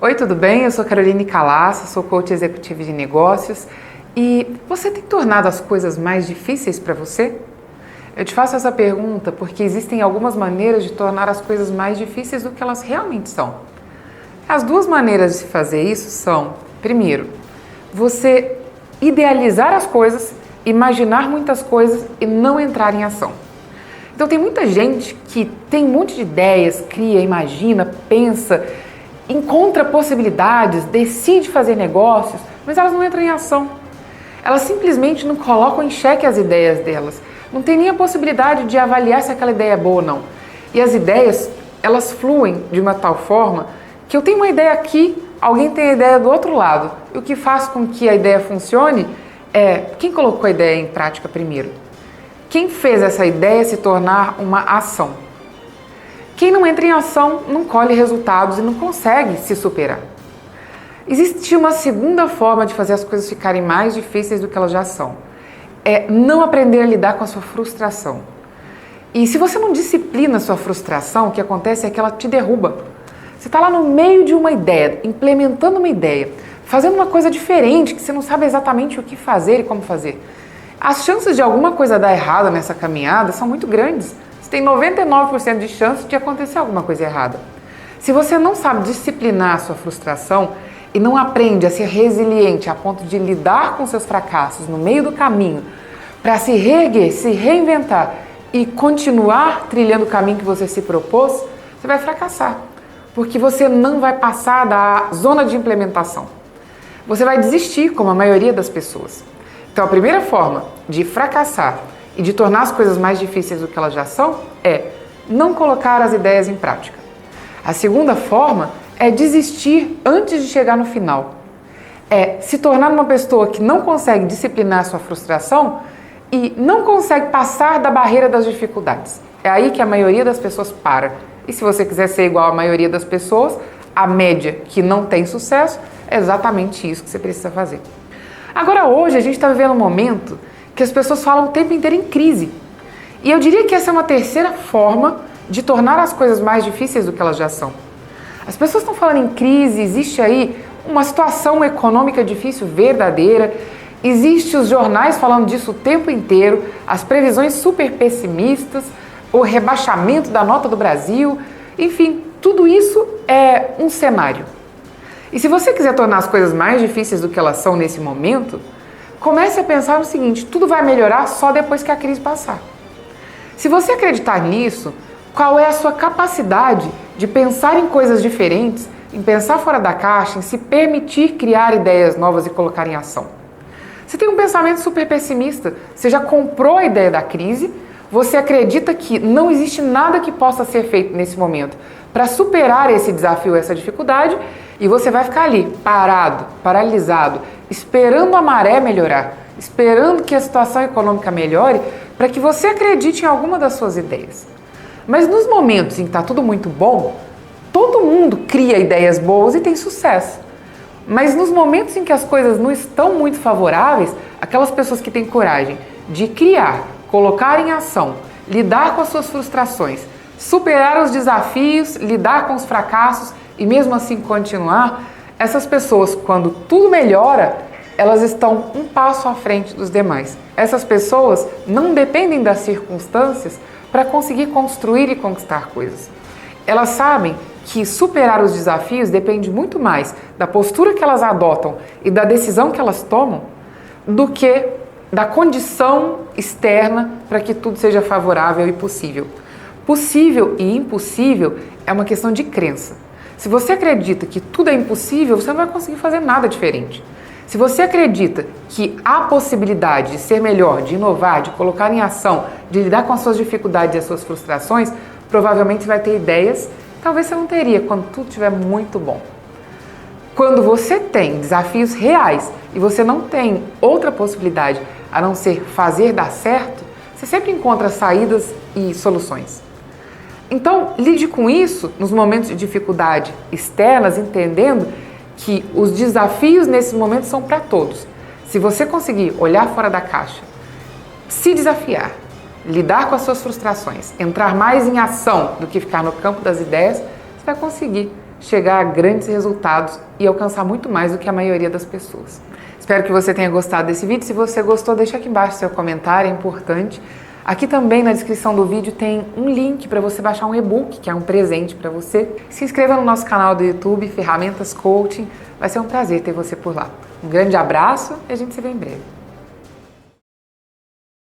Oi, tudo bem? Eu sou Caroline Calassa, sou coach executivo de negócios e você tem tornado as coisas mais difíceis para você? Eu te faço essa pergunta porque existem algumas maneiras de tornar as coisas mais difíceis do que elas realmente são. As duas maneiras de se fazer isso são, primeiro, você idealizar as coisas, imaginar muitas coisas e não entrar em ação. Então tem muita gente que tem um monte de ideias, cria, imagina, pensa, encontra possibilidades, decide fazer negócios, mas elas não entram em ação. Elas simplesmente não colocam em xeque as ideias delas. Não tem nem a possibilidade de avaliar se aquela ideia é boa ou não. E as ideias, elas fluem de uma tal forma que eu tenho uma ideia aqui, alguém tem a ideia do outro lado. E o que faz com que a ideia funcione é quem colocou a ideia em prática primeiro. Quem fez essa ideia se tornar uma ação. Quem não entra em ação não colhe resultados e não consegue se superar. Existe uma segunda forma de fazer as coisas ficarem mais difíceis do que elas já são. É não aprender a lidar com a sua frustração. E se você não disciplina a sua frustração, o que acontece é que ela te derruba. Você está lá no meio de uma ideia, implementando uma ideia, fazendo uma coisa diferente, que você não sabe exatamente o que fazer e como fazer. As chances de alguma coisa dar errado nessa caminhada são muito grandes. Você tem 99% de chance de acontecer alguma coisa errada. Se você não sabe disciplinar a sua frustração e não aprende a ser resiliente a ponto de lidar com seus fracassos no meio do caminho para se reerguer, se reinventar e continuar trilhando o caminho que você se propôs, você vai fracassar, porque você não vai passar da zona de implementação. Você vai desistir, como a maioria das pessoas. Então, a primeira forma de fracassar e de tornar as coisas mais difíceis do que elas já são é não colocar as ideias em prática. A segunda forma é desistir antes de chegar no final. É se tornar uma pessoa que não consegue disciplinar a sua frustração e não consegue passar da barreira das dificuldades. É aí que a maioria das pessoas para. E se você quiser ser igual à maioria das pessoas, a média que não tem sucesso, é exatamente isso que você precisa fazer. Agora hoje a gente está vivendo um momento que as pessoas falam o tempo inteiro em crise. E eu diria que essa é uma terceira forma de tornar as coisas mais difíceis do que elas já são. As pessoas estão falando em crise, existe aí uma situação econômica difícil verdadeira, existe os jornais falando disso o tempo inteiro, as previsões super pessimistas, o rebaixamento da nota do Brasil, enfim, tudo isso é um cenário. E se você quiser tornar as coisas mais difíceis do que elas são nesse momento, comece a pensar no seguinte: tudo vai melhorar só depois que a crise passar. Se você acreditar nisso, qual é a sua capacidade de pensar em coisas diferentes, em pensar fora da caixa, em se permitir criar ideias novas e colocar em ação? Você tem um pensamento super pessimista, você já comprou a ideia da crise, você acredita que não existe nada que possa ser feito nesse momento para superar esse desafio, essa dificuldade, e você vai ficar ali, parado, paralisado, esperando a maré melhorar, esperando que a situação econômica melhore para que você acredite em alguma das suas ideias. Mas nos momentos em que está tudo muito bom, todo mundo cria ideias boas e tem sucesso. Mas nos momentos em que as coisas não estão muito favoráveis, aquelas pessoas que têm coragem de criar, colocar em ação, lidar com as suas frustrações, superar os desafios, lidar com os fracassos e mesmo assim continuar, essas pessoas, quando tudo melhora, elas estão um passo à frente dos demais. Essas pessoas não dependem das circunstâncias para conseguir construir e conquistar coisas. Elas sabem que superar os desafios depende muito mais da postura que elas adotam e da decisão que elas tomam do que da condição externa para que tudo seja favorável e possível. Possível e impossível é uma questão de crença. Se você acredita que tudo é impossível, você não vai conseguir fazer nada diferente. Se você acredita que há possibilidade de ser melhor, de inovar, de colocar em ação, de lidar com as suas dificuldades e as suas frustrações, provavelmente você vai ter ideias que talvez você não teria quando tudo estiver muito bom. Quando você tem desafios reais e você não tem outra possibilidade a não ser fazer dar certo, você sempre encontra saídas e soluções. Então, lide com isso nos momentos de dificuldade externas, entendendo que os desafios nesses momentos são para todos. Se você conseguir olhar fora da caixa, se desafiar, lidar com as suas frustrações, entrar mais em ação do que ficar no campo das ideias, você vai conseguir chegar a grandes resultados e alcançar muito mais do que a maioria das pessoas. Espero que você tenha gostado desse vídeo. Se você gostou, deixa aqui embaixo seu comentário, é importante. Aqui também na descrição do vídeo tem um link para você baixar um e-book, que é um presente para você. Se inscreva no nosso canal do YouTube, Ferramentas Coaching. Vai ser um prazer ter você por lá. Um grande abraço e a gente se vê em breve.